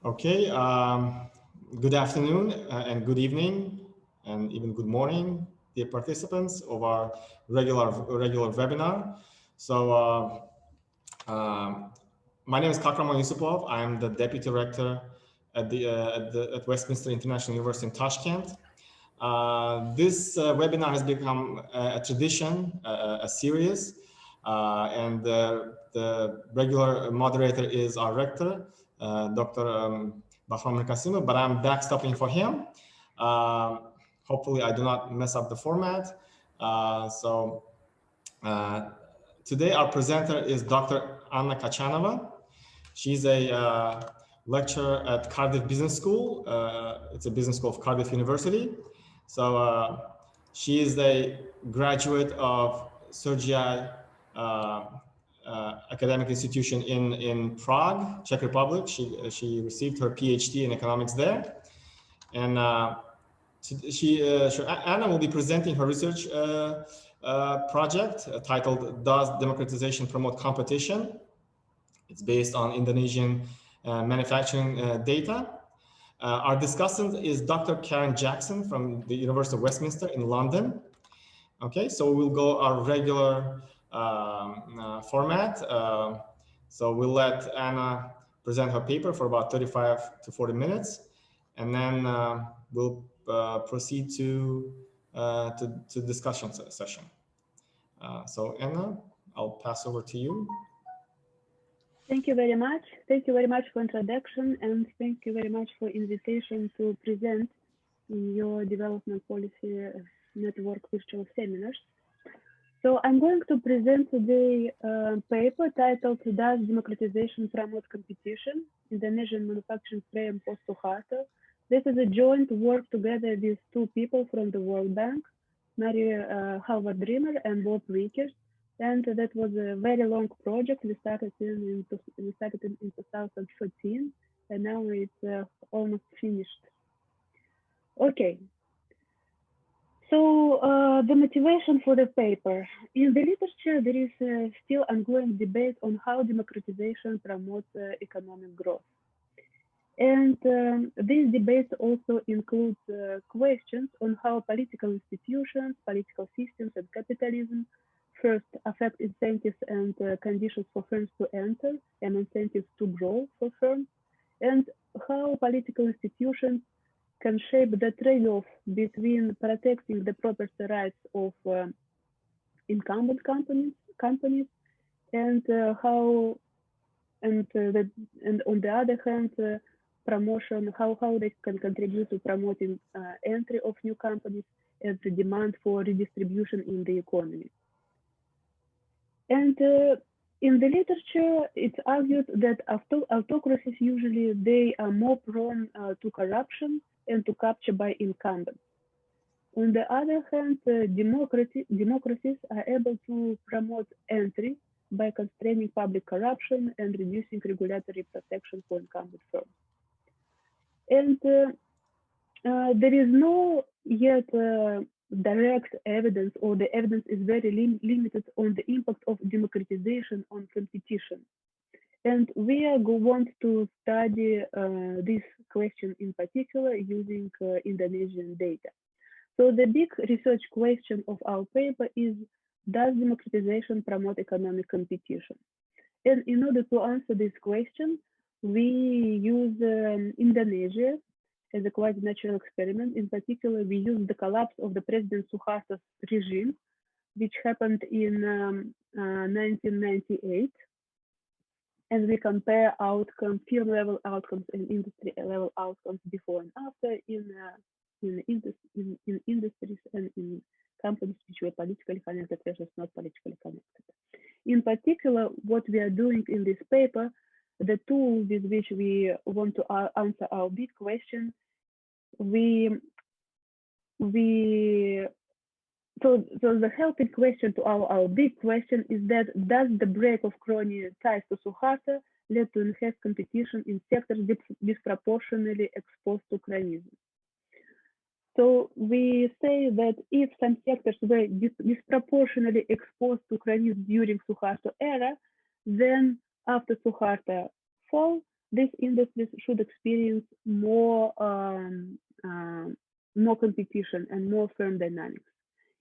Okay, good afternoon and good evening and even good morning, dear participants of our regular webinar. So my name is Kocharova. I'm the Deputy Rector at Westminster International University in Tashkent. This webinar has become a tradition, a series, and the regular moderator is our rector, Dr. Bahram Kasimov, but I'm backstopping for him. Hopefully I do not mess up the format. Today our presenter is Dr. Anna Kochanova. She's a lecturer at Cardiff Business School. It's a business school of Cardiff University. So she is a graduate of CERGE-EI academic institution in Prague, Czech Republic. She received her PhD in economics there. And Anna will be presenting her research project titled "Does Democratization Promote Competition?" It's based on Indonesian manufacturing data. Our discussant is Dr. Karen Jackson from the University of Westminster in London. Okay, so we'll go our regular format. So we'll let Anna present her paper for about 35 to 40 minutes, and then we'll proceed to discussion session. So Anna, I'll pass over to you. Thank you very much. Thank you very much for introduction, and thank you very much for invitation to present your development policy network virtual seminars. So I'm going to present today a paper titled "Does Democratization Promote Competition? Indonesian Manufacturing Frame post Suharto." This is a joint work together with two people from the World Bank, Mary Howard Dreamer and Bob Wickers. And that was a very long project. We started in 2014, and now it's almost finished. Okay. So the motivation for the paper. In the literature, there is still ongoing debate on how democratization promotes economic growth. And these debates also include questions on how political institutions, political systems, and capitalism first affect incentives and conditions for firms to enter and incentives to grow for firms, and how political institutions can shape the trade-off between protecting the property rights of incumbent companies and how on the other hand promotion, how they can contribute to promoting entry of new companies and the demand for redistribution in the economy. And in the literature, it's argued that autocracies usually they are more prone to corruption and to capture by incumbents. On the other hand, democracies are able to promote entry by constraining public corruption and reducing regulatory protection for incumbent firms. And there is no yet direct evidence, or the evidence is very limited on the impact of democratization on competition. And we want to study this question in particular using Indonesian data. So the big research question of our paper is, does democratization promote economic competition? And in order to answer this question, we use Indonesia as a quite natural experiment. In particular, we use the collapse of the President Suharto's regime, which happened in 1998. And we compare outcomes, firm level outcomes and industry level outcomes before and after in industries and in companies which were politically connected versus not politically connected. In particular, what we are doing in this paper, the tool with which we want to answer our big question, so the helping question to our big question is that, does the break of crony ties to Suharto lead to enhanced competition in sectors disproportionately exposed to cronyism? So we say that if some sectors were disproportionately exposed to cronyism during Suharto era, then after Suharto fall, these industries should experience more competition and more firm dynamics.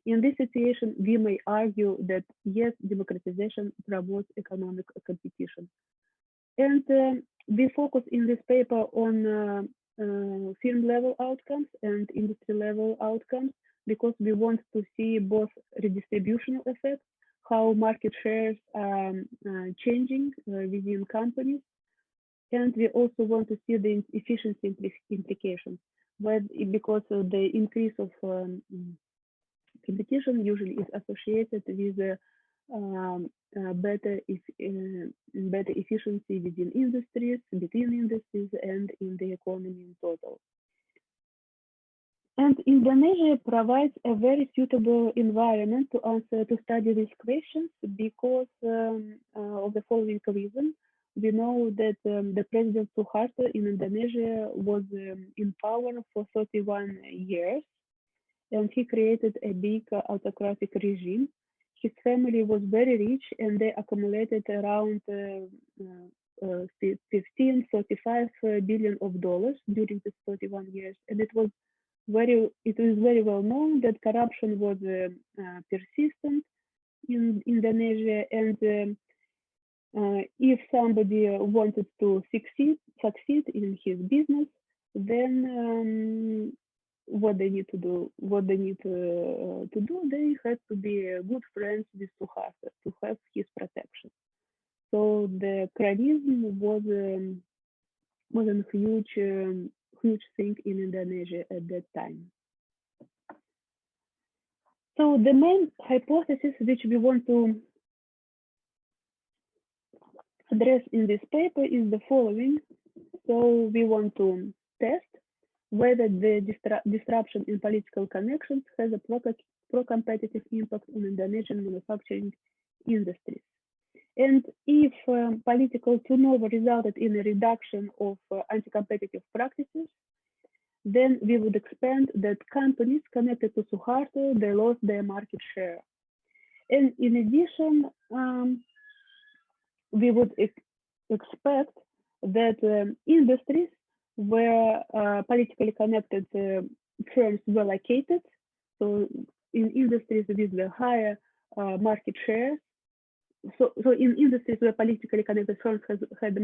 In this situation, we may argue that yes, democratization promotes economic competition. And we focus in this paper on firm level outcomes and industry level outcomes because we want to see both redistributional effects, how market shares are changing within companies, and we also want to see the efficiency implications, because the increase of competition usually is associated with better efficiency within industries, between industries, and in the economy in total. And Indonesia provides a very suitable environment to study these questions because of the following reason. We know that the President Suharto in Indonesia was in power for 31 years, and he created a big autocratic regime. His family was very rich, and they accumulated around 45 billion of dollars during these 31 years. And it was very well known that corruption was persistent in Indonesia, and if somebody wanted to succeed in his business, then what they need to do, they had to be good friends with Suharto to have his protection. So the cronyism was a huge thing in Indonesia at that time. So the main hypothesis which we want to address in this paper is the following. So we want to test whether the disruption in political connections has a pro-competitive impact on Indonesian manufacturing industries. And if political turnover resulted in a reduction of anti-competitive practices, then we would expect that companies connected to Suharto, they lost their market share. And in addition, we would expect that industries where politically connected firms were located, so in industries with the higher market shares, so in industries where politically connected firms had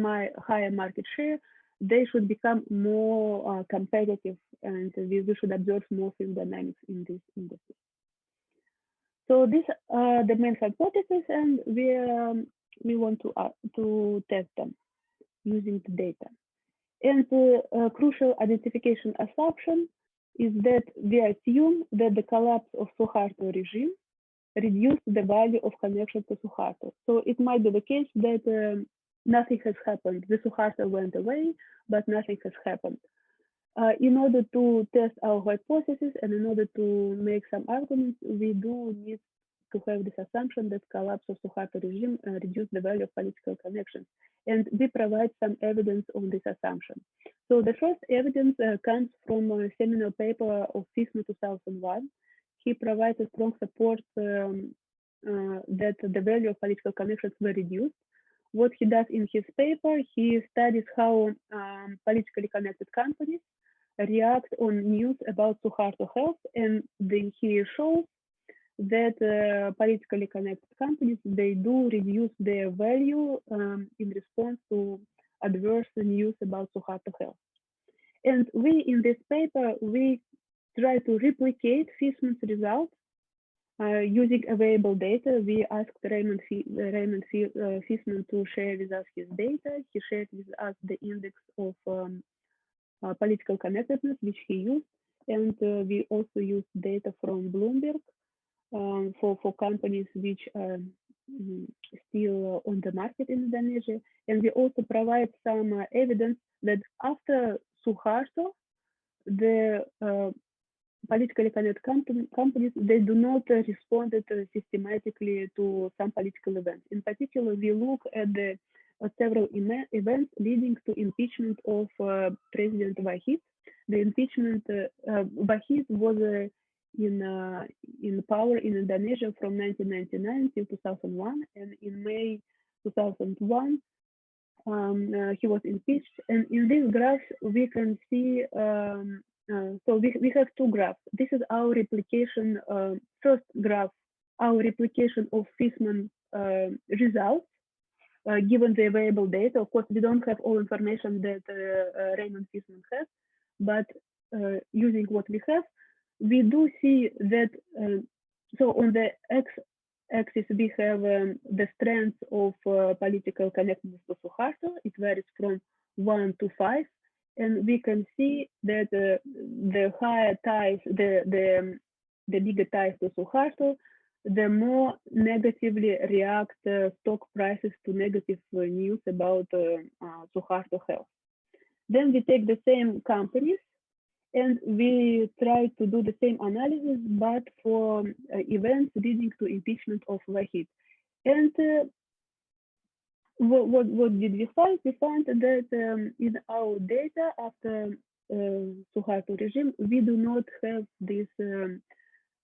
higher market share, they should become more competitive, and we should observe more firm dynamics in this industry. So these are the main hypotheses, and we want to test them using the data. And the crucial identification assumption is that we assume that the collapse of Suharto regime reduced the value of connection to Suharto. So it might be the case that nothing has happened. The Suharto went away, but nothing has happened. In order to test our hypothesis and in order to make some arguments, we do need to have this assumption that collapse of Suharto regime reduced the value of political connections. And we provide some evidence on this assumption. So the first evidence comes from a seminal paper of FISMA 2001. He provides a strong support that the value of political connections were reduced. What he does in his paper, he studies how politically connected companies react on news about Suharto health, and then he shows that politically connected companies, they do reduce their value in response to adverse news about Suharto health. And we, in this paper, we try to replicate FISMA's results using available data. We asked Raymond Fisman to share with us his data. He shared with us the index of political connectedness, which he used. And we also used data from Bloomberg for companies which are still on the market in Indonesia. And we also provide some evidence that after Suharto, the politically connected companies, they do not respond systematically to some political events. In particular, we look at the several events leading to impeachment of President Wahid. The impeachment, Wahid was in power in Indonesia from 1999 till 2001, and in May 2001, he was impeached. And in this graph, we can see, so we have two graphs. This is our replication, first graph, our replication of Fissman results, given the available data. Of course, we don't have all information that Raymond Fissman has, but using what we have, we do see that, so on the x-axis, we have the strength of political connectedness to Suharto. It varies from 1 to 5. And we can see that the higher ties, the bigger ties to Suharto, the more negatively react stock prices to negative news about Suharto health. Then we take the same companies and we try to do the same analysis, but for events leading to impeachment of Vahid. And what did we find? We found that in our data after Suharto regime, we do not have this.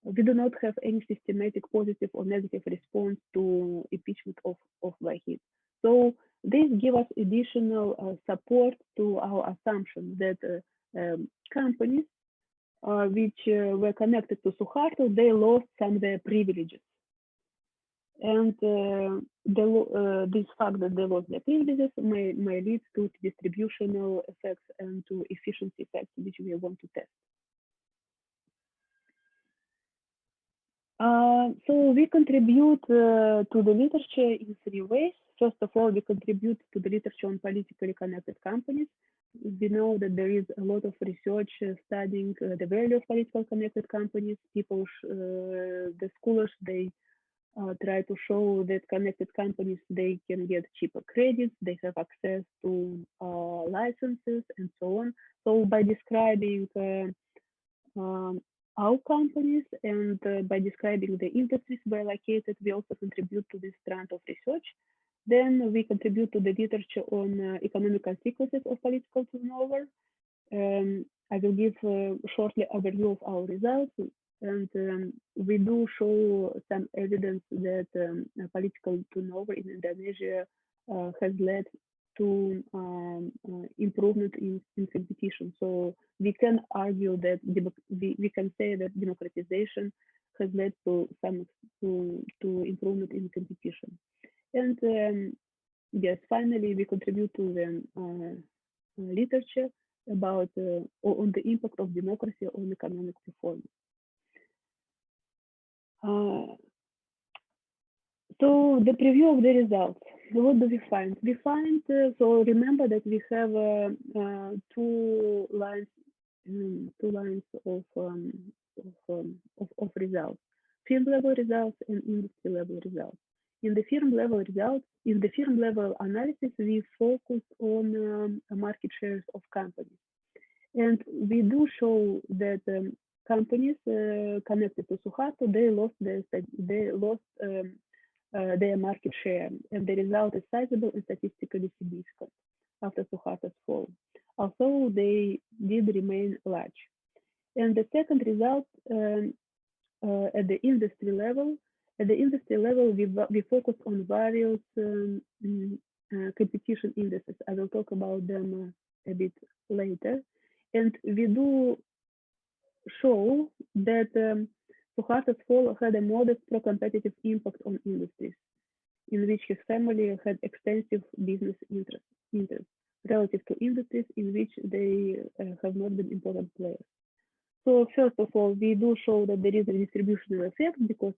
We do not have any systematic positive or negative response to impeachment of Vahid. So this gives us additional support to our assumption that companies which were connected to Suharto, they lost some of their privileges. And this fact that they lost their privileges may lead to distributional effects and to efficiency effects, which we want to test. So we contribute to the literature in 3 ways. First of all, we contribute to the literature on politically connected companies. We know that there is a lot of research studying the value of politically connected companies. People, the scholars, they try to show that connected companies, they can get cheaper credits, they have access to licenses and so on. So by describing our companies and by describing the industries where located, we also contribute to this strand of research. Then we contribute to the literature on economic consequences of political turnover. I will give shortly overview of our results. And we do show some evidence that political turnover in Indonesia has led to improvement in competition. So we can argue that we can say that democratization has led to some to improvement in competition. And yes, finally, we contribute to the literature about on the impact of democracy on economic performance. So the preview of the results. What do we find? We find so remember that we have two lines of results: firm level results and industry level results. In the firm level results, in the firm level analysis, we focus on market shares of companies, and we do show that companies connected to Suharto, they lost their market share, and the result is sizable and statistically significant after Suharto's fall, although they did remain large. And the second result at the industry level, we focus on various competition indices. I will talk about them a bit later. And we do show that Suharto's fall had a modest pro-competitive impact on industries, in which his family had extensive business interests relative to industries in which they have not been important players. So first of all, we do show that there is a distributional effect because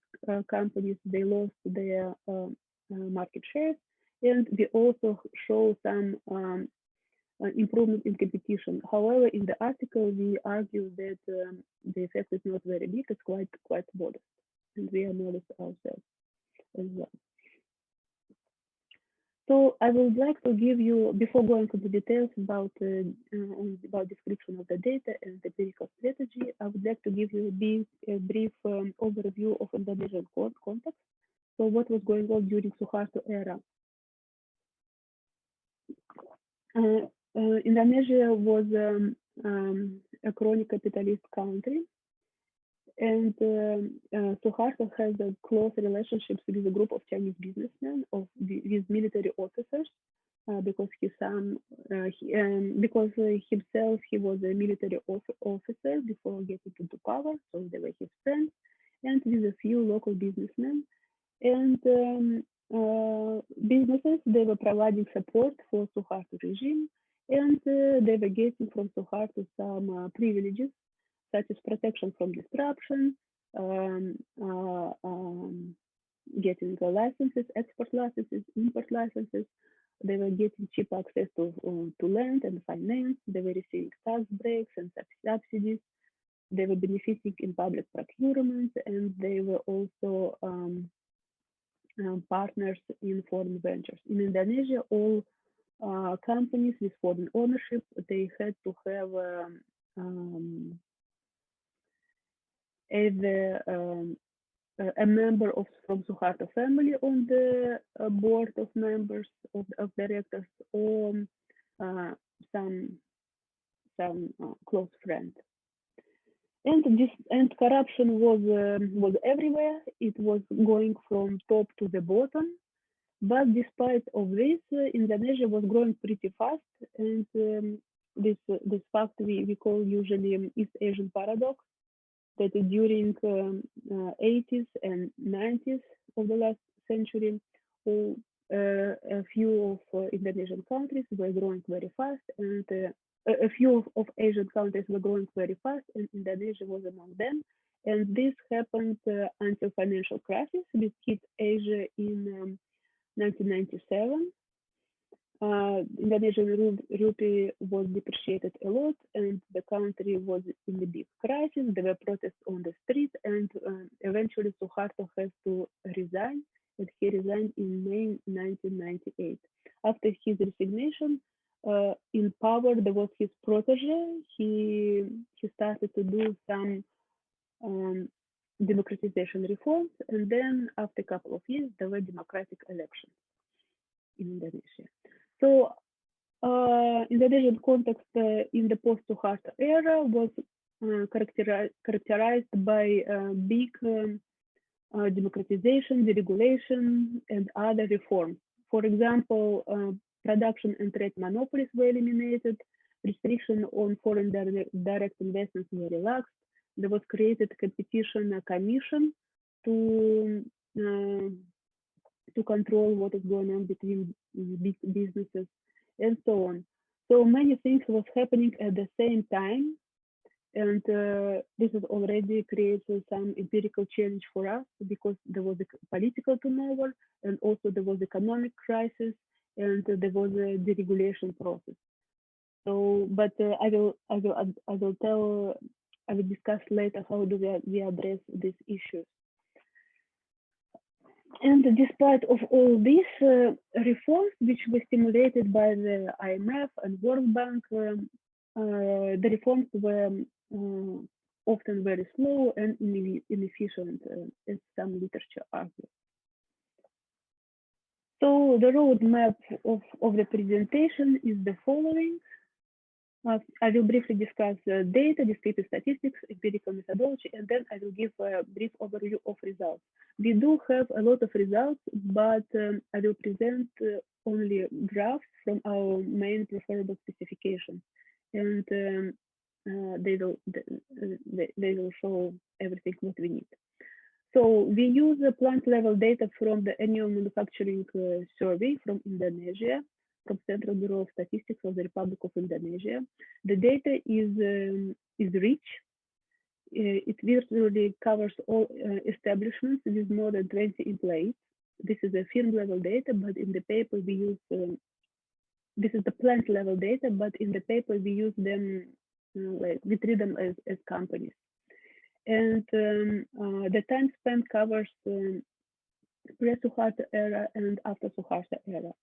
companies, they lost their market shares, and we also show some improvement in competition. However, in the article, we argue that the effect is not very big, it's quite modest, and we are modest ourselves as well. So I would like to give you, before going into the details about description of the data and the empirical strategy, I would like to give you a brief overview of Indonesian context. So what was going on during Suharto era? Indonesia was a chronic capitalist country, and Suharto has a close relationships with a group of Chinese businessmen, with military officers. because himself he was a military officer before getting into power, so they were his friends, and with a few local businessmen and businesses. They were providing support for Suharto regime, and they were getting from Suharto some privileges such as protection from disruption, getting licenses, export licenses, import licenses. They were getting cheap access to land and finance. They were receiving tax breaks and subsidies. They were benefiting in public procurement, and they were also partners in foreign ventures. In Indonesia, all companies with foreign ownership, they had to have either a member from Suharto family on the board of members of directors, or some close friend. And corruption was everywhere. It was going from top to the bottom. But despite of this, Indonesia was growing pretty fast, and this fact we call usually East Asian paradox, that during 80s and 90s of the last century, a few of Indonesian countries were growing very fast, and a few of Asian countries were growing very fast, and Indonesia was among them. And this happened until financial crisis, which hit Asia in 1997. Indonesian rupee was depreciated a lot, and the country was in a big crisis. There were protests on the street, and eventually Suharto has to resign, and he resigned in May 1998. After his resignation, in power there was his protege. He started to do some democratization reforms, and then after a couple of years there were democratic elections in Indonesia. So Indonesian context in the post-Suharto era was characterized by big democratization, deregulation, and other reforms. For example, production and trade monopolies were eliminated, restriction on foreign direct investments were relaxed. There was created a competition commission to control what is going on between big businesses and so on. So many things was happening at the same time, and this has already created some empirical challenge for us, because there was a political turnover, and also there was economic crisis, and there was a deregulation process. So, but I will discuss later how do we address these issues. And despite of all these reforms, which were stimulated by the IMF and World Bank, the reforms were often very slow and inefficient, as some literature argues. So the roadmap of the presentation is the following. I will briefly discuss data, descriptive statistics, empirical methodology, and then I will give a brief overview of results. We do have a lot of results, but I will present only graphs from our main preferable specification, and they will show everything what we need. So we use plant level data from the annual manufacturing survey from Indonesia, from Central Bureau of Statistics of the Republic of Indonesia. The data is rich. It virtually covers all establishments with more than 20 employees. This is a firm level data, but in the paper we use, this is the plant level data, but in the paper we use them, like we treat them as companies. And the time spent covers pre-Suharto era and after Suharto era.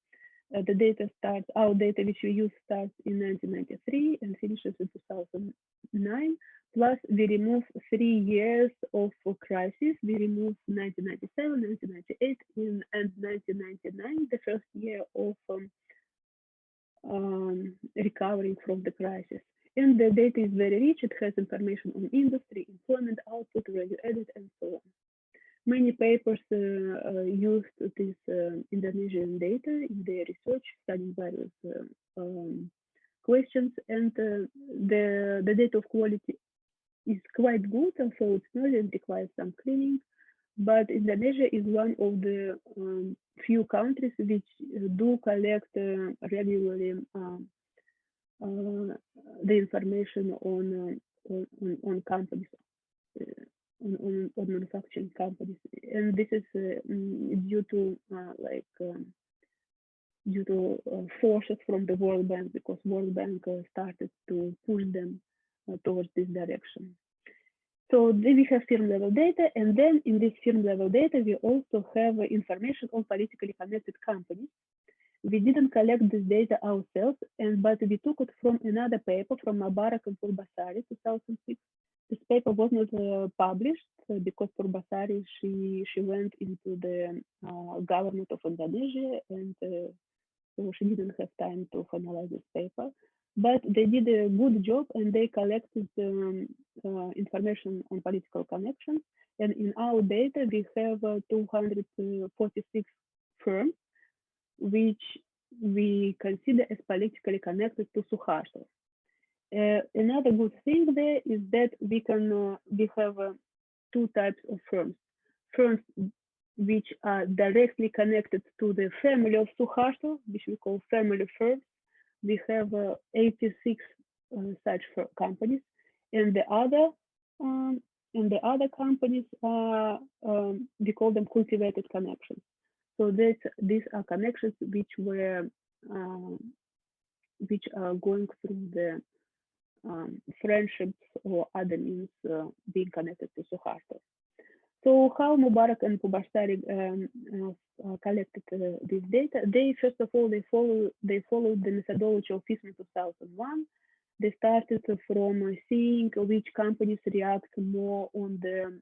The data starts, our data which we use starts in 1993 and finishes in 2009. Plus we remove 3 years of crisis. We remove 1997, 1998, and 1999, the first year of recovering from the crisis. And the data is very rich. It has information on industry, employment, output, value added, and so on. Many papers used this Indonesian data in their research, studying various questions, and the data of quality is quite good, and so it's noisy and requires some cleaning. But Indonesia is one of the few countries which do collect regularly the information on companies, on manufacturing companies, and this is due to forces from the World Bank, because World Bank started to push them towards this direction. So then we have firm level data, and then in this firm level data, we also have information on politically connected companies. We didn't collect this data ourselves, but we took it from another paper from Mubarak and Purbasari, 2006. This paper was not published because Purbasari, she went into the government of Indonesia, and so she didn't have time to finalize this paper. But they did a good job, and they collected information on political connections. And in our data, we have 246 firms, which we consider as politically connected to Suharto. Another good thing there is that we have two types of firms. Firms which are directly connected to the family of Suharto, which we call family firms. We have 86 such companies, and the other companies are we call them cultivated connections. So these are connections which are going through the friendships or other means being connected to Suharto. So how Mubarak and Purbasari collected this data? They first of all followed the methodology of FISMA 2001. They started from seeing which companies react more on the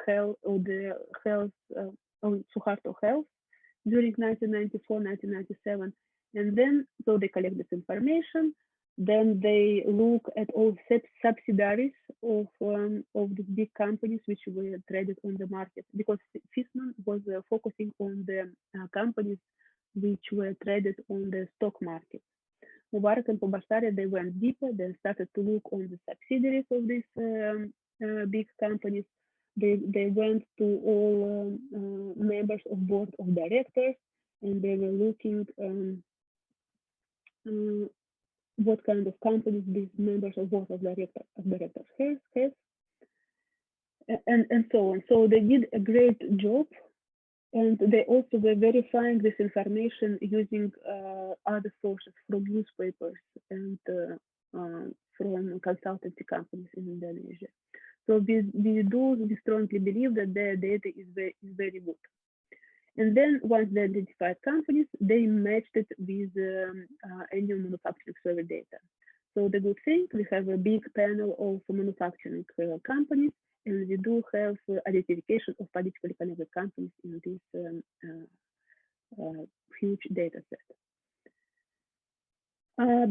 health or the health on Suharto health during 1994, 1997, and then so they collect this information. Then they look at all subsidiaries of the big companies which were traded on the market, because FISMA was focusing on the companies which were traded on the stock market. Mubarak and Purbasari, they went deeper. They started to look on the subsidiaries of these big companies. They went to all members of board of directors, and they were looking what kind of companies these members of board of directors have, and so on. So they did a great job, and they also were verifying this information using other sources from newspapers and from consultancy companies in Indonesia. So we strongly believe that their data is very good. And then once they identified companies, they matched it with annual manufacturing survey data. So the good thing, we have a big panel of manufacturing companies, and we do have identification of politically connected companies in this huge data set.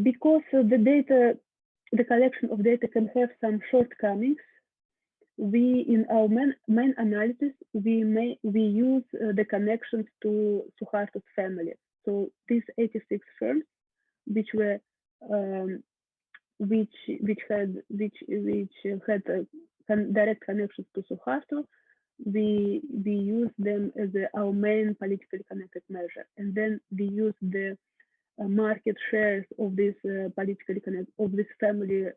Because the collection of data can have some shortcomings, we, in our main analysis, we use the connections to Suharto's family. So these 86 firms, which had direct connections to Suharto, we use them as our main politically connected measure, and then we use the market shares of this family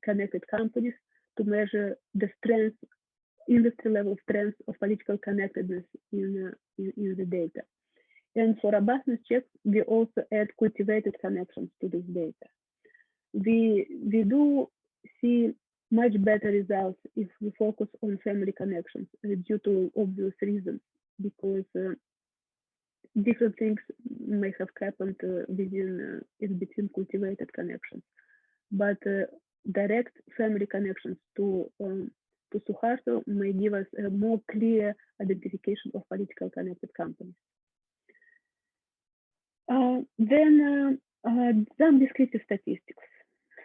connected companies to measure the strength, industry level strength of political connectedness in the data. And for robustness checks, we also add cultivated connections to this data. We do see much better results if we focus on family connections due to obvious reasons, because different things may have happened in between cultivated connections. But direct family connections to Suharto may give us a more clear identification of political connected companies. Then some descriptive statistics.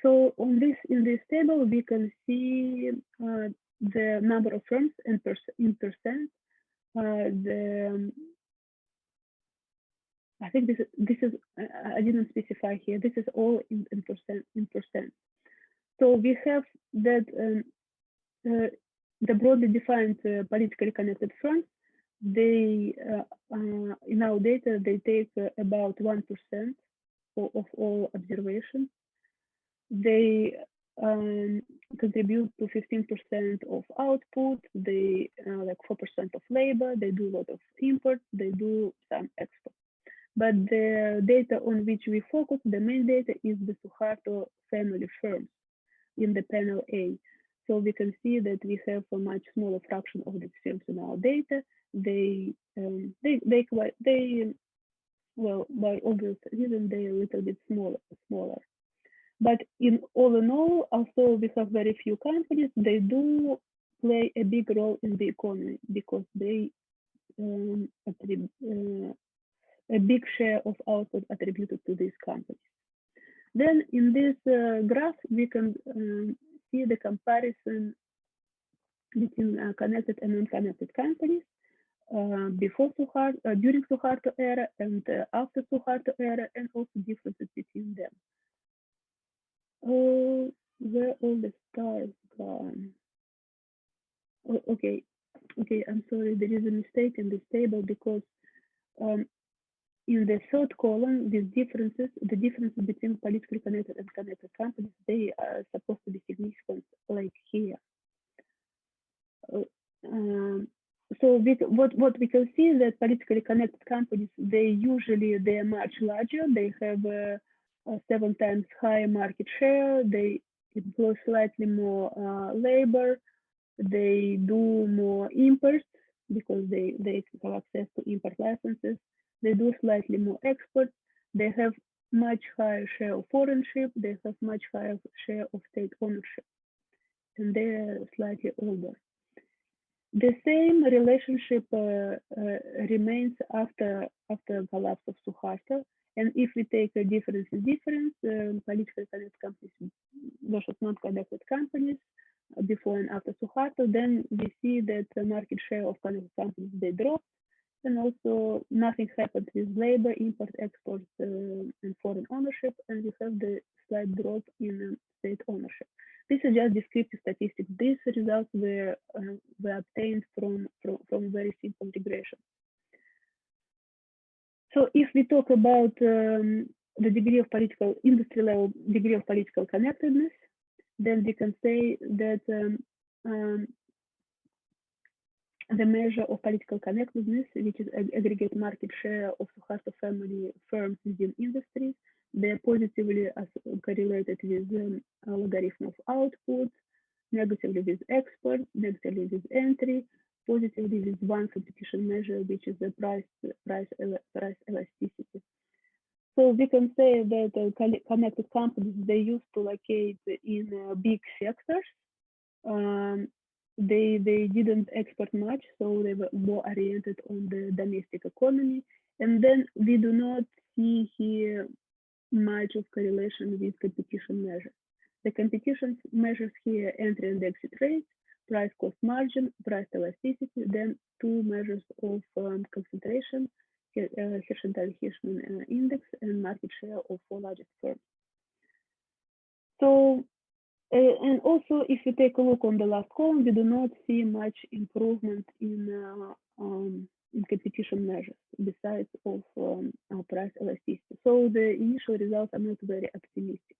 So in this table, we can see the number of firms in percent. I think this is I didn't specify here. This is all in percent. So we have that the broadly defined politically connected firms. They in our data they take about 1% of all observations. They contribute to 15% of output. They like 4% of labor. They do a lot of import. They do some export. But the data on which we focus, the main data, is the Suharto family firms in the panel A. So we can see that we have a much smaller fraction of these firms in our data. They well, by obvious reason, they are a little bit smaller. But in all, although we have very few companies, they do play a big role in the economy because they a big share of output attributed to these companies. Then in this graph, we can see the comparison between connected and unconnected companies before Suharto, during Suharto era and after Suharto era, and also differences between them. Oh, where all the stars gone? Oh, okay, I'm sorry, there is a mistake in this table because in the third column, these differences, the differences between politically connected and connected companies, they are supposed to be significant, like here. So what we can see is that politically connected companies, they are much larger. They have a 7 times higher market share. They employ slightly more labor. They do more imports because they have access to import licenses. They do slightly more exports. They have much higher share of foreignship. They have much higher share of state ownership, and they are slightly older. The same relationship remains after collapse of Suharto. And if we take a difference in difference, politically connected companies versus non-connected companies before and after Suharto, then we see that the market share of connected companies, they dropped. And also nothing happened with labor, import, export, and foreign ownership. And we have the slight drop in state ownership. This is just descriptive statistics. These results were obtained from very simple regression. So if we talk about the degree of industry level degree of political connectedness, then we can say that the measure of political connectedness, which is aggregate market share of Suharto family firms within industries, they're positively correlated with logarithm of output, negatively with export, negatively with entry, positively with one competition measure, which is the price elasticity. So we can say that connected companies, they used to locate in big sectors. They didn't export much, so they were more oriented on the domestic economy. And then we do not see here much of correlation with competition measures. The competition measures here entry and exit rates, price cost margin, price elasticity, then two measures of concentration, Hirschenthal-Hirschman index, and market share of 4 largest firms. So, and also if you take a look on the last column, we do not see much improvement in competition measures besides of price elasticity. So the initial results are not very optimistic.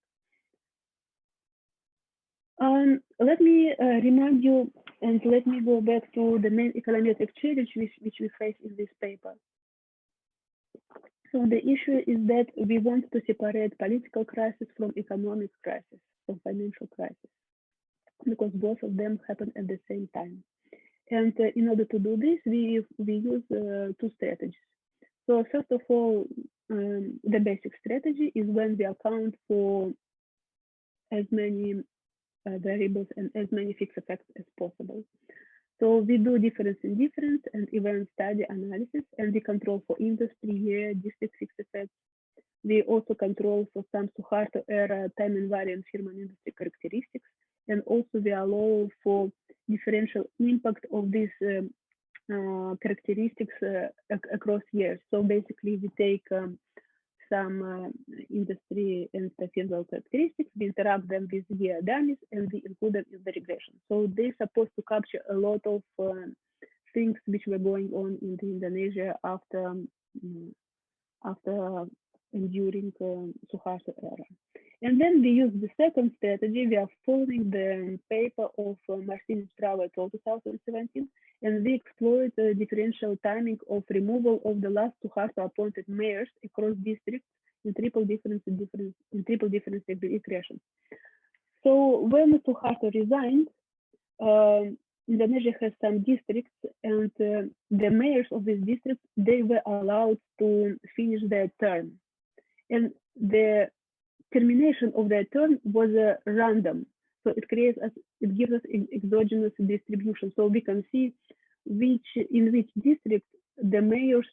Let me remind you, and let me go back to the main econometric challenge which we face in this paper. So the issue is that we want to separate political crisis from economic crisis, from financial crisis, because both of them happen at the same time. And in order to do this, we use two strategies. So first of all, the basic strategy is when we account for as many variables and as many fixed effects as possible. So we do difference in difference and event study analysis, and we control for industry, year, district fixed effects. We also control for some Suharto era time invariant firm and industry characteristics, and also we allow for differential impact of these characteristics across years. So basically, we take some industry and field characteristics, we interact them with year dummies, and we include them in the regression. So they're supposed to capture a lot of things which were going on in Indonesia after and during Suharto era. And then we use the second strategy. We are following the paper of Martin Strauer et al. 2017, and we exploit the differential timing of removal of the last Suharto appointed mayors across districts in triple difference regression. So when Suharto resigned, Indonesia has some districts, and the mayors of these districts, they were allowed to finish their term, and the termination of their term was random. So it gives us exogenous distribution. So we can see in which district the mayors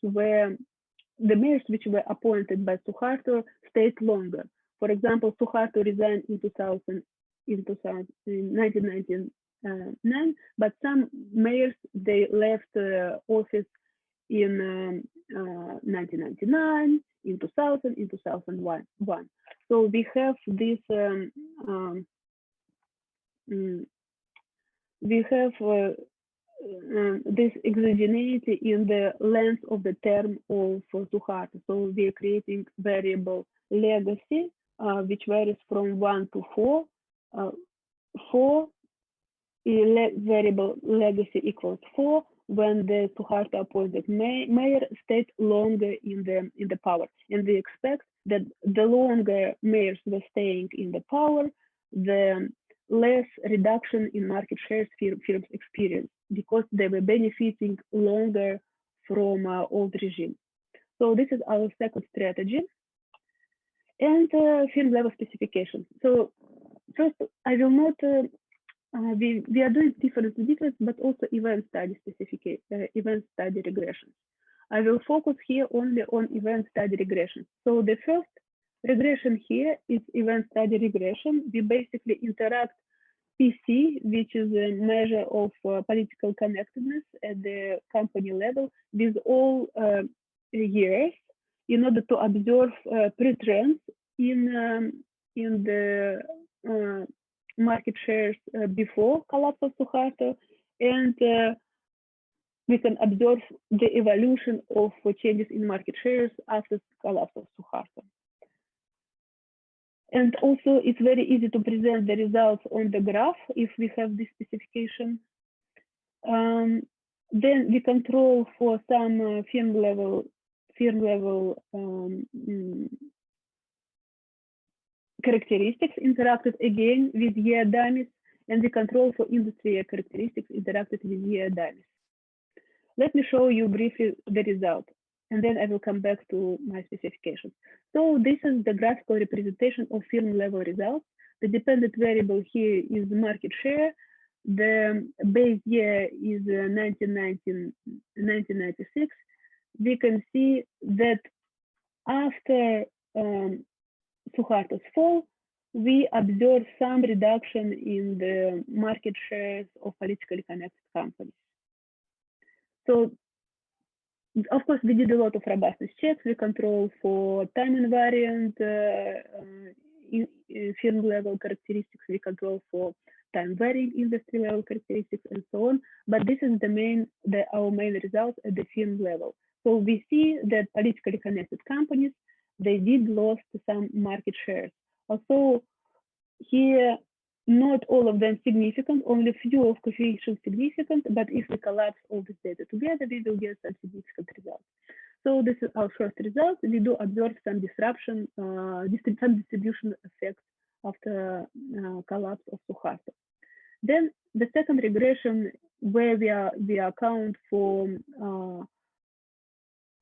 which were appointed by Suharto stayed longer. For example, Suharto resigned in 1999, but some mayors, they left office in 1999, in 2000, in 2001. So we have this this exogeneity in the length of the term of Suharto. So we are creating variable legacy, which varies from 1 to 4. 4 variable legacy equals 4 when the Suharto appointed mayor stayed longer in the power, and we expect that the longer mayors were staying in the power, the less reduction in market shares firms experienced, because they were benefiting longer from old regime. So this is our second strategy. And firm level specification. So first, I will not we are doing different details, but also event study regression. I will focus here only on event study regression. So the first regression here is event study regression. We basically interact PC, which is a measure of political connectedness at the company level, with all years in order to observe pre-trends in the market shares before collapse of Suharto, and we can observe the evolution of changes in market shares after collapse of Suharto. And also, it's very easy to present the results on the graph if we have this specification. Then we control for some firm level characteristics interacted again with year dummies, and we control for industry characteristics interacted with year dummies. Let me show you briefly the result, and then I will come back to my specifications. So this is the graphical representation of firm level results. The dependent variable here is market share. The base year is 1996. We can see that after Suharto's fall, we observe some reduction in the market shares of politically connected companies. So, of course, we did a lot of robustness checks. We control for time invariant firm level characteristics. We control for time varying industry level characteristics, and so on. But this is our main result at the firm level. So we see that politically connected companies, they did lost some market shares. Also, here, not all of them significant, only few of coefficients significant, but if we collapse all this data together, we will get some significant results. So this is our first result. We do observe some disruption, some distribution effects after collapse of Suharto. Then the second regression, where we account for,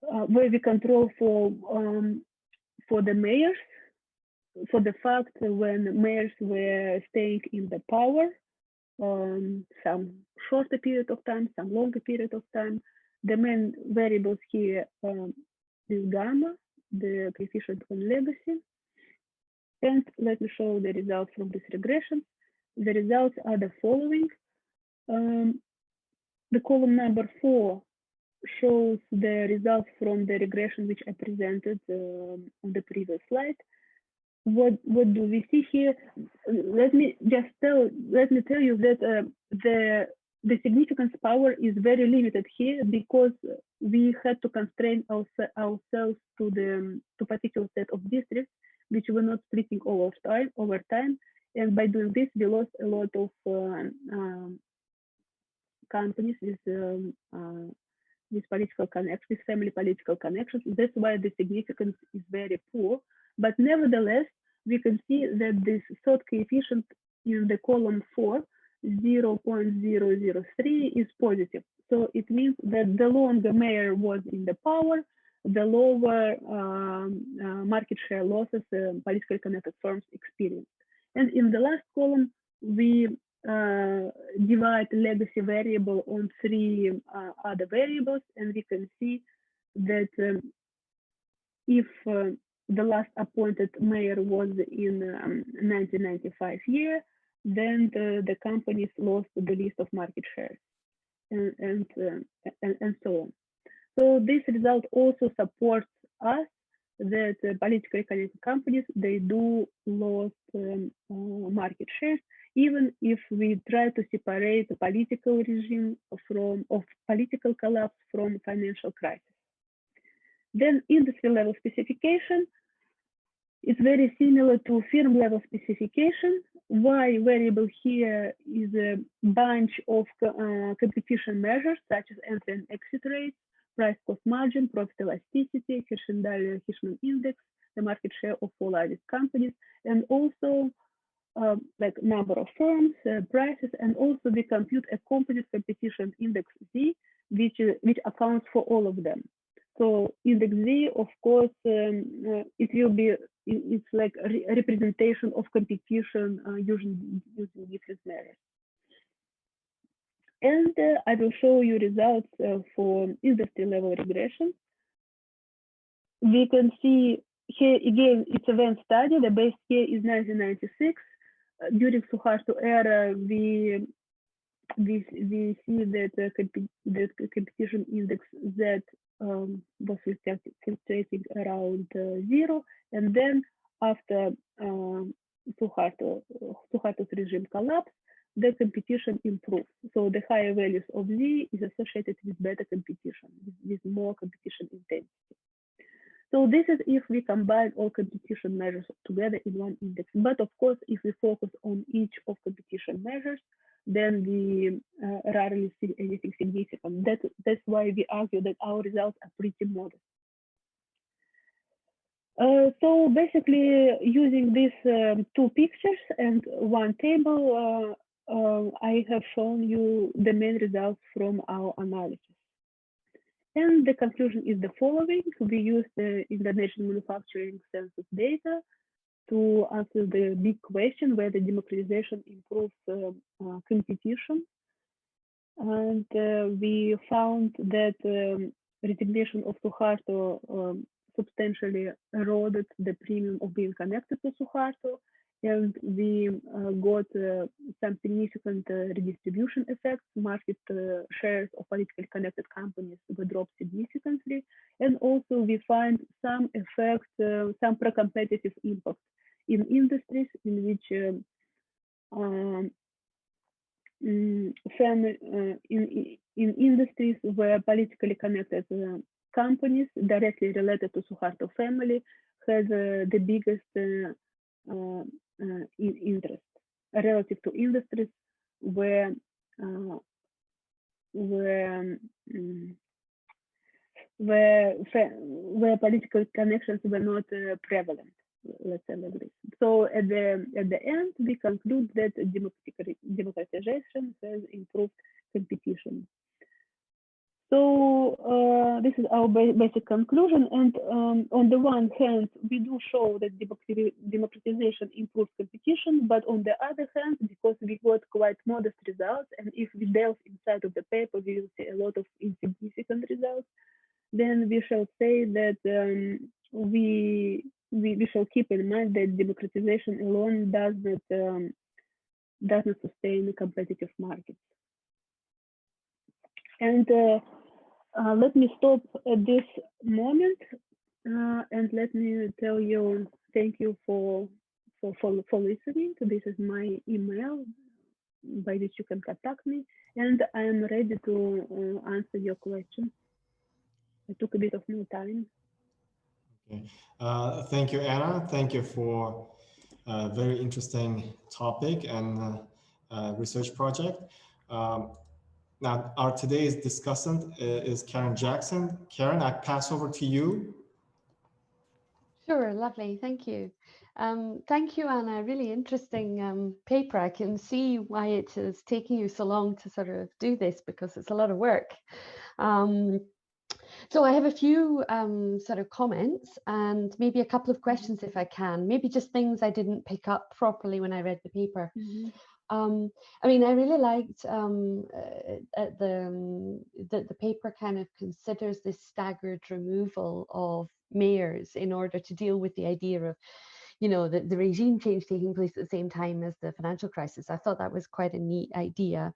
where we control for the mayors, for the fact when mayors were staying in the power, some shorter period of time, some longer period of time. The main variables here is gamma, the coefficient on legacy. And let me show the results from this regression. the results are the following. The column number 4 shows the results from the regression which I presented on the previous slide. What do we see here? Let me tell you that the significance power is very limited here because we had to constrain ourselves to particular set of districts which were not splitting over time, and by doing this we lost a lot of companies with political connections, with family political connections. That's why the significance is very poor. But nevertheless, we can see that this third coefficient in the column 4, 0.003, is positive. So it means that the longer mayor was in the power, the lower market share losses politically connected firms experienced. And in the last column, we divide legacy variable on 3 other variables, and we can see that if the last appointed mayor was in 1995 year, then the companies lost the least of market shares, and so on. So this result also supports us that politically connected companies, they do lose market shares, even if we try to separate the political regime of political collapse from financial crisis. Then industry level specification is very similar to firm level specification. Y variable here is a bunch of competition measures such as entry and exit rates, price cost margin, profit elasticity, Hirschman index, the market share of all largest companies, and also like number of firms, prices, and also we compute a composite competition index Z, which accounts for all of them. So index Z, of course, it will be, it's like a representation of competition using different measures. And I will show you results for industry level regression. We can see here again, it's a Venn study. The base year is 1996. During Suharto era, we see that the competition index Z was fluctuating around 0, and then after Suharto's regime collapsed, the competition improved. So the higher values of Z is associated with better competition, with more competition intensity. So this is if we combine all competition measures together in one index. But of course, if we focus on each of competition measures, then we rarely see anything significant. That's why we argue that our results are pretty modest. So basically, using these 2 pictures and 1 table, I have shown you the main results from our analysis. And the conclusion is the following. We used the Indonesian manufacturing census data to answer the big question whether democratization improves competition. And we found that resignation of Suharto substantially eroded the premium of being connected to Suharto, and we got some significant redistribution effects. Market shares of politically connected companies were dropped significantly, and also we find some effects, some pro-competitive impact in industries in which in industries where politically connected companies directly related to Suharto family has the biggest interest relative to industries where political connections were not prevalent, let's say like this. So at the end, we conclude that democratization has improved competition. So this is our basic conclusion. And on the one hand, we do show that democratization improves competition, but on the other hand, because we got quite modest results, and if we delve inside of the paper, we will see a lot of insignificant results, then we shall say that we shall keep in mind that democratization alone does not does not sustain competitive markets. And let me stop at this moment and let me tell you thank you for listening. This is my email by which you can contact me, and I am ready to answer your questions. I took a bit of more time. Okay. Thank you, Anna. Thank you for a very interesting topic and research project. Now, our today's discussant is Karen Jackson. Karen, I pass over to you. Sure, lovely, thank you. Thank you, Anna. Really interesting paper. I can see why it is taking you so long to sort of do this, because it's a lot of work. So I have a few sort of comments and maybe a couple of questions if I can, maybe just things I didn't pick up properly when I read the paper. Mm-hmm. I mean, I really liked the paper kind of considers this staggered removal of mayors in order to deal with the idea of, you know, the regime change taking place at the same time as the financial crisis. I thought that was quite a neat idea.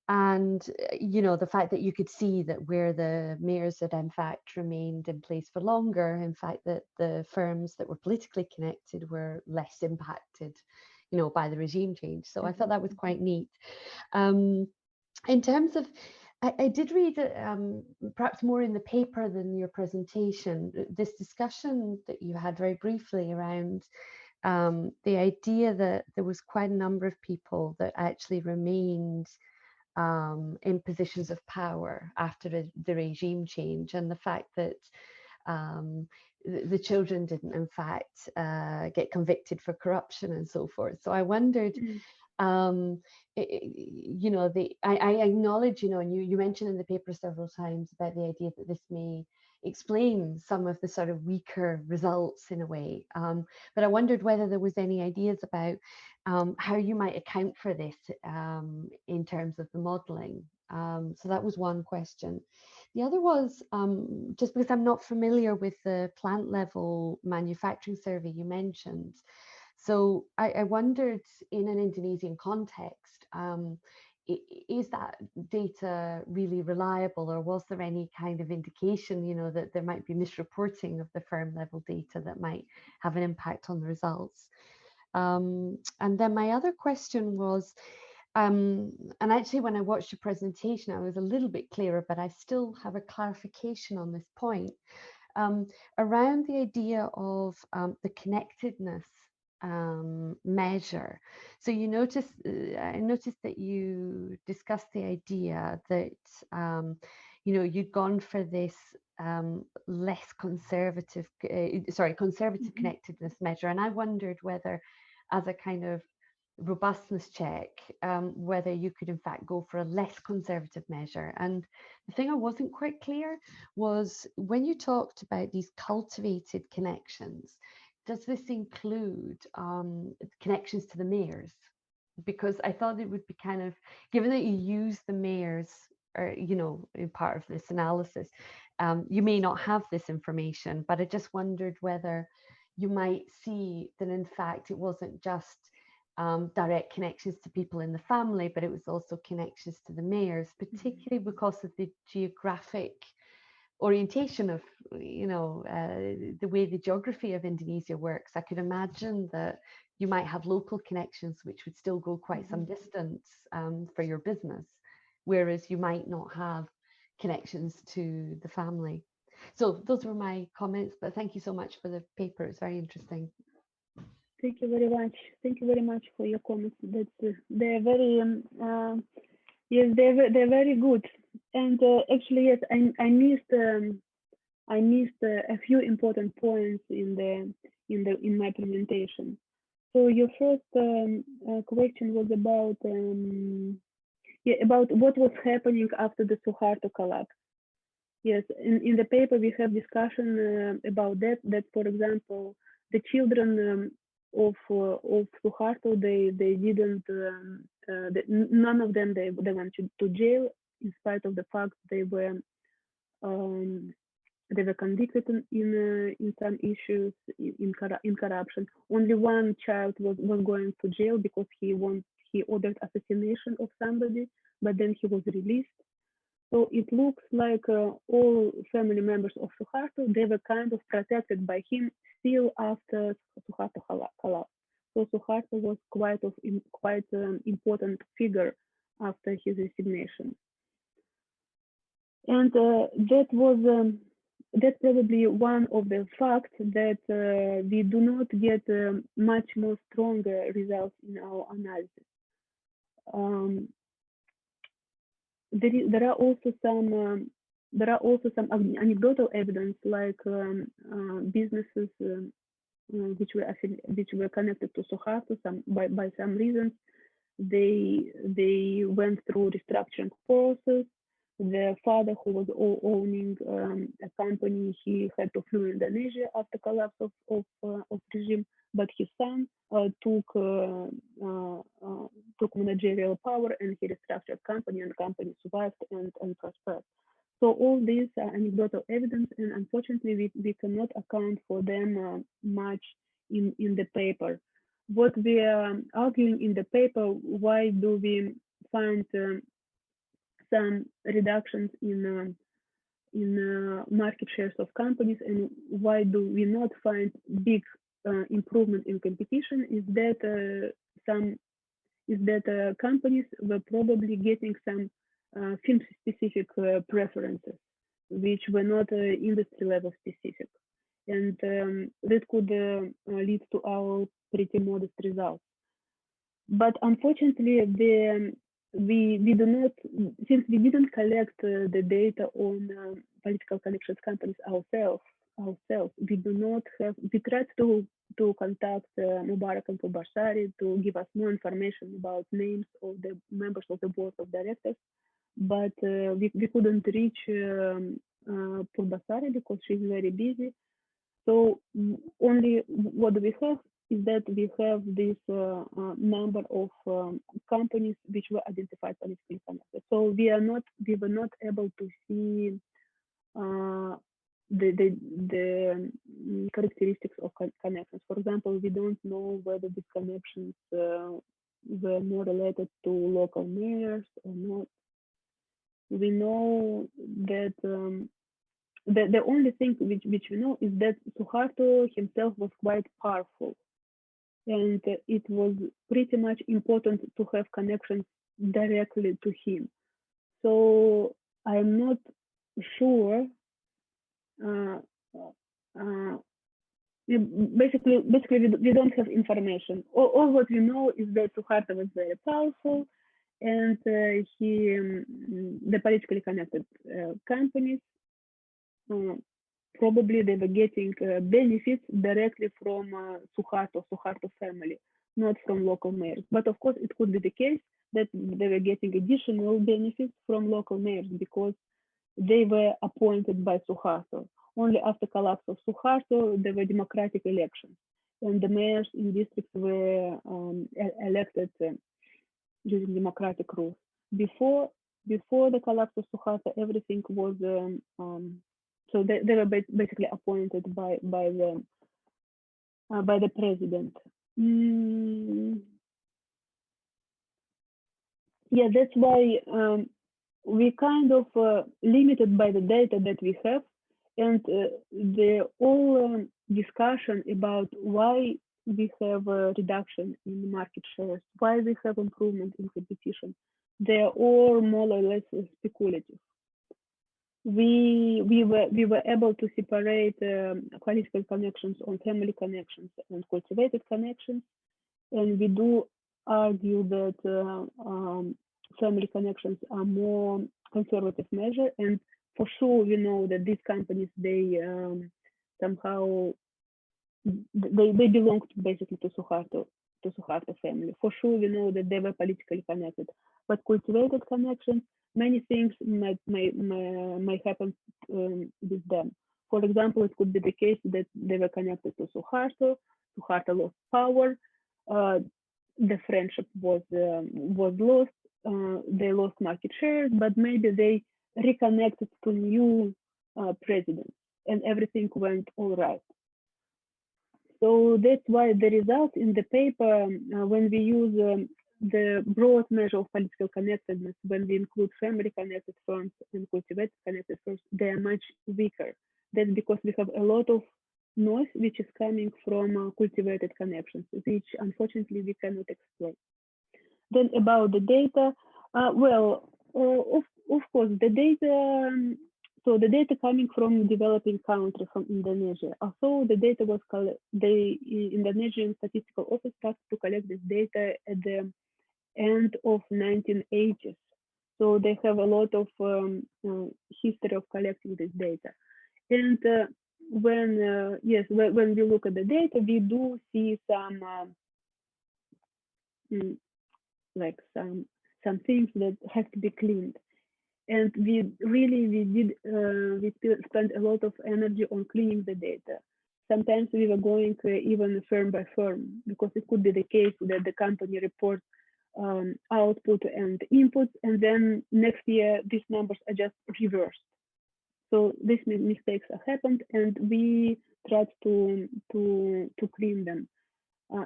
And, you know, the fact that you could see that where the mayors had in fact remained in place for longer, in fact, that the firms that were politically connected were less impacted, you know, by the regime change. So I thought that was quite neat. In terms of, I did read perhaps more in the paper than your presentation, this discussion that you had very briefly around the idea that there was quite a number of people that actually remained in positions of power after the regime change, and the fact that the children didn't in fact get convicted for corruption and so forth. So I wondered, you know, I acknowledge, you know, and you mentioned in the paper several times about the idea that this may explain some of the sort of weaker results in a way, but I wondered whether there was any ideas about how you might account for this in terms of the modelling. So that was one question. The other was, just because I'm not familiar with the plant level manufacturing survey you mentioned, so I wondered, in an Indonesian context, is that data really reliable, or was there any kind of indication, you know, that there might be misreporting of the firm level data that might have an impact on the results? And then my other question was, and actually when I watched your presentation, I was a little bit clearer, but I still have a clarification on this point, around the idea of the connectedness measure. So you notice, I noticed that you discussed the idea that, you know, you'd gone for this less conservative, conservative connectedness measure. And I wondered whether, as a kind of robustness check, whether you could in fact go for a less conservative measure. And the thing I wasn't quite clear was, when you talked about these cultivated connections, does this include connections to the mayors? Because I thought it would be kind of, given that you use the mayors, or, you know, in part of this analysis, you may not have this information, but I just wondered whether you might see that in fact it wasn't just direct connections to people in the family, but it was also connections to the mayors, particularly because of the geographic orientation of, you know, the way the geography of Indonesia works. I could imagine that you might have local connections which would still go quite some distance for your business, whereas you might not have connections to the family. So those were my comments, but thank you so much for the paper. It's very interesting. Thank you very much. Thank you very much for your comments. They're very yes, they're very good. And actually, yes, I missed a few important points in my presentation. So your first question was about about what was happening after the Suharto collapse. Yes, in the paper we have discussion about that. That, for example, the children of Suharto, they didn't, none of them they went to jail, in spite of the fact they were convicted in some issues in corruption. Only one child was going to jail because he ordered assassination of somebody, but then he was released. So it looks like all family members of Suharto, they were kind of protected by him still after Suharto collapsed. So Suharto was quite important figure after his resignation. And that's probably one of the facts that we do not get much more stronger results in our analysis. There are also some anecdotal evidence, like businesses which were connected to Suharto by some reasons. They went through restructuring process. The father, who was owning a company, he had to flee Indonesia after collapse of regime. But his son took managerial power, and he restructured company, and the company survived and prospered. So all these are anecdotal evidence, and unfortunately, we cannot account for them much in the paper. What we are arguing in the paper, why do we find some reductions in market shares of companies, and why do we not find big improvement in competition? Is that companies were probably getting some film-specific preferences, which were not industry level specific, and this could lead to our pretty modest results. But unfortunately, we do not, since we didn't collect the data on political connections companies ourselves, we do not have. We tried to contact Mubarak and Bashari to give us more information about names of the members of the board of directors, but we couldn't reach Bashari because she's very busy. So only what we have is that we have this number of companies which were identified politically connected. So we were not able to see the characteristics of connections. For example, we don't know whether these connections were more related to local mayors or not. We know that the only thing which we know is that Suharto himself was quite powerful, and it was pretty much important to have connections directly to him. So I'm not sure. Basically, we don't have information. All what we know is that Suharto was very powerful, and the politically connected companies, probably they were getting benefits directly from Suharto family, not from local mayors. But of course, it could be the case that they were getting additional benefits from local mayors because they were appointed by Suharto. Only after collapse of Suharto, there were democratic elections, and the mayors in districts were elected using democratic rules. Before the collapse of Suharto, everything was so they were basically appointed by the president. Yeah, that's why we kind of limited by the data that we have, and the whole discussion about why we have a reduction in market shares, why we have improvement in competition, they're all more or less speculative. We were able to separate political connections on family connections and cultivated connections, and we do argue that family connections are more conservative measure, and for sure we know that these companies, they somehow they belonged basically to Suharto family. For sure we know that they were politically connected, but cultivated connections, many things might happen with them. For example, it could be the case that they were connected to Suharto lost power, the friendship was lost, they lost market shares, but maybe they reconnected to new presidents. and everything went all right. So that's why the result in the paper, when we use the broad measure of political connectedness, when we include family connected firms and cultivated connected firms, they are much weaker. That's because we have a lot of noise which is coming from cultivated connections, which unfortunately we cannot exploit. Then about the data, of course, the data, so the data coming from developing country, from Indonesia. Also, the data was the Indonesian Statistical Office started to collect this data at the end of 1980s. So they have a lot of history of collecting this data. And when we look at the data, we do see some some things that have to be cleaned. And we spent a lot of energy on cleaning the data. Sometimes we were going even firm by firm, because it could be the case that the company reports output and inputs, and then next year these numbers are just reversed. So these mistakes have happened, and we tried to clean them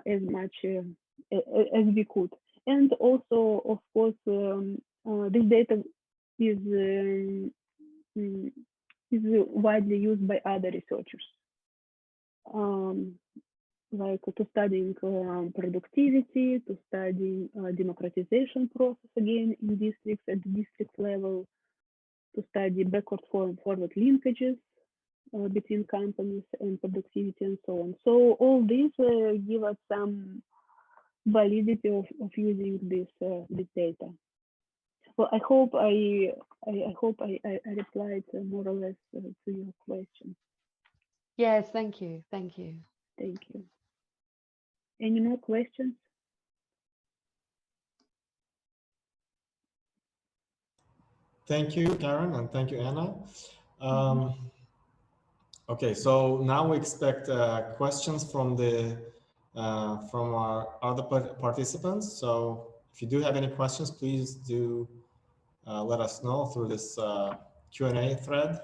as much as we could. And also, of course, this data is widely used by other researchers, like to studying productivity, to studying democratization process again in districts at the district level, to study backward forward linkages between companies and productivity and so on. So all these give us some validity of using this data. Well, I hope I replied more or less to your question. Yes, thank you. Thank you. Thank you. Any more questions? Thank you, Karen, and thank you, Anna. Okay, so now we expect questions from our other participants. So if you do have any questions, please do let us know through this Q&A thread.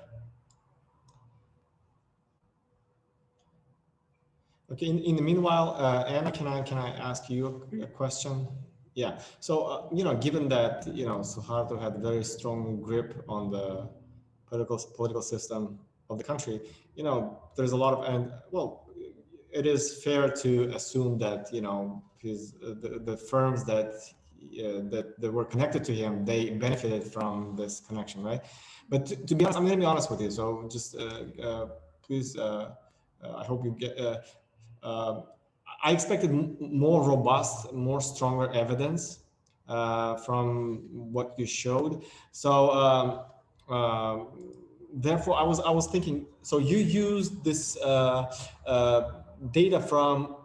Okay. In the meanwhile, Anna, can I ask you a question? Yeah. So given that Suharto had a very strong grip on the political system of the country, there's a lot of, and well, it is fair to assume that the firms that were connected to him, they benefited from this connection, right? But to be honest, I'm going to be honest with you. So just please, I hope you get. I expected more robust, more stronger evidence from what you showed. So therefore, I was thinking. So you used this data from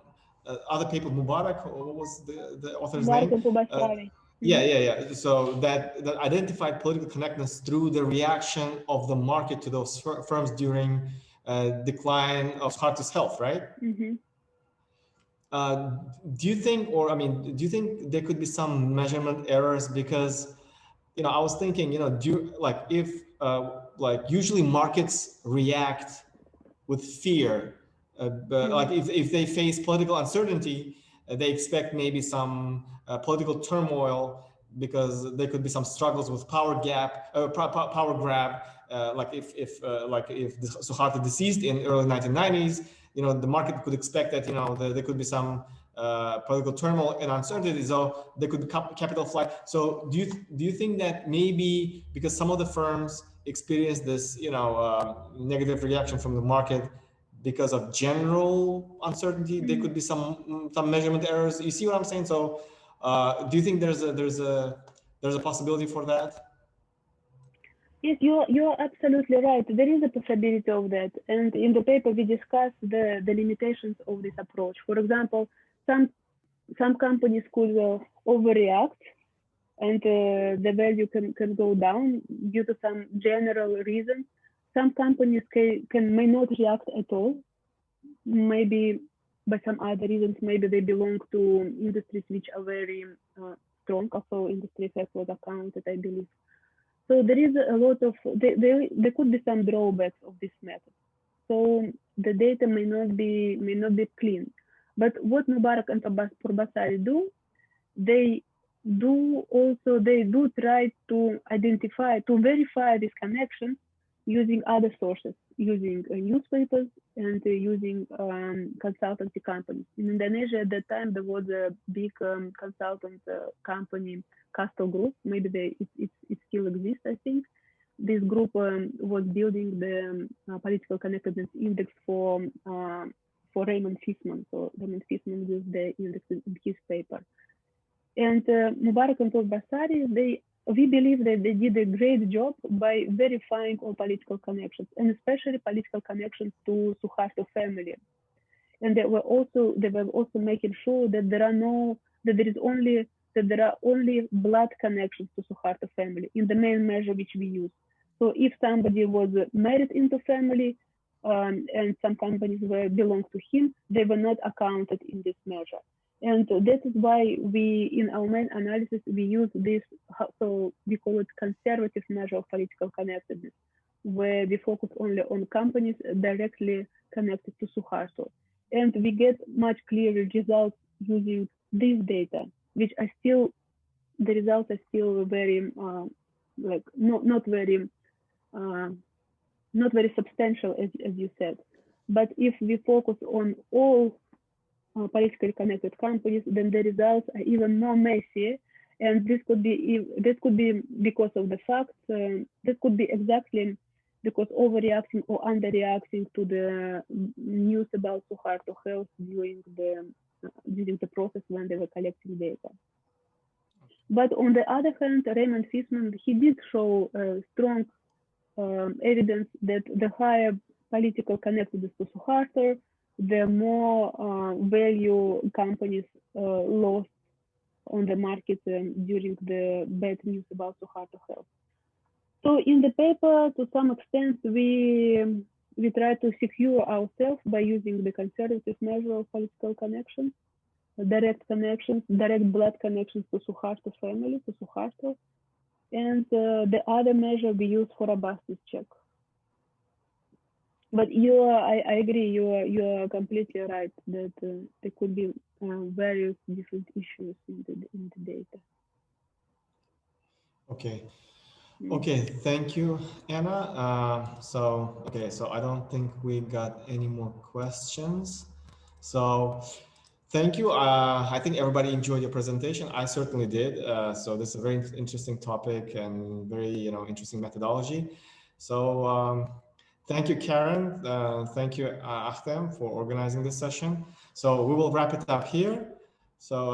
other people, Mubarak, or what was the author's name? Yeah. So that identified political connectedness through the reaction of the market to those firms during decline of Suharto's health, right? Mm-hmm. Do you think, do you think there could be some measurement errors? Because, I was thinking, usually markets react with fear, like if they face political uncertainty, they expect maybe some political turmoil, because there could be some struggles with power grab. Like if Suharto deceased in early 1990s, the market could expect that there could be some political turmoil and uncertainty, so there could be capital flight. So do you think that maybe because some of the firms experience this negative reaction from the market because of general uncertainty, there could be some measurement errors? You see what I'm saying? So do you think there's a possibility for that? Yes, you're absolutely right. There is a possibility of that, and in the paper we discuss the limitations of this approach. For example, some companies could overreact, and the value can go down due to some general reasons. Some companies may not react at all, maybe by some other reasons. Maybe they belong to industries which are very strong. Also, industry effect was accounted, I believe. So there is a lot of, there could be some drawbacks of this method. so the data may not be clean. But what Mubarak and Purbasari do, they do try to identify, to verify these connections using other sources, using newspapers and using consultancy companies. In Indonesia at that time, there was a big consultant company, Castle Group. Maybe it still exists, I think. This group was building the political connectedness index for Raymond Fishman. So Raymond Fishman used the index in his paper. And Mubarak and Purbasari, we believe that they did a great job by verifying all political connections, and especially political connections to Suharto family. And they were also making sure that there are only blood connections to Suharto family in the main measure which we use. So if somebody was married into family and some companies belonged to him, they were not accounted in this measure. And that is why we, in our main analysis, we use this, so we call it conservative measure of political connectedness, where we focus only on companies directly connected to Suharto. And we get much clearer results using this data, which are still, the results are still very, not very substantial, as you said. But if we focus on all politically connected companies, then the results are even more messy, and this could be because of the fact this could be exactly because overreacting or underreacting to the news about Suharto health during the process when they were collecting data. But on the other hand, Raymond Fishman, he did show strong evidence that the higher political connectedness to Suharto, the more value companies lost on the market during the bad news about Suharto health. So in the paper, to some extent, we try to secure ourselves by using the conservative measure of political connections, direct blood connections to Suharto family, to Suharto, and the other measure we use for robustness check. But I agree, you are completely right that there could be various different issues in the data. Okay. Okay, thank you, Anna. So I don't think we got any more questions. So thank you. I think everybody enjoyed your presentation. I certainly did. So this is a very interesting topic and very interesting methodology. So thank you, Karen. Thank you, Achtem, for organizing this session. So we will wrap it up here. So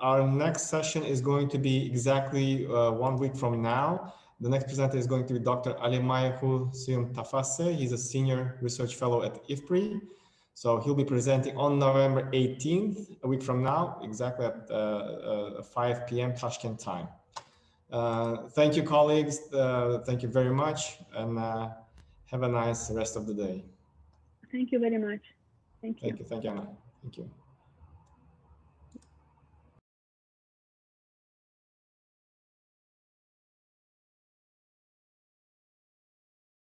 our next session is going to be exactly 1 week from now. The next presenter is going to be Dr. Alemayehu Suyum Tafasse. He's a senior research fellow at IFPRI. So he'll be presenting on November 18th, a week from now, exactly at 5 p.m. Tashkent time. Thank you, colleagues. Thank you very much, and have a nice rest of the day. Thank you very much. Thank you. Thank you, Anna. Thank you.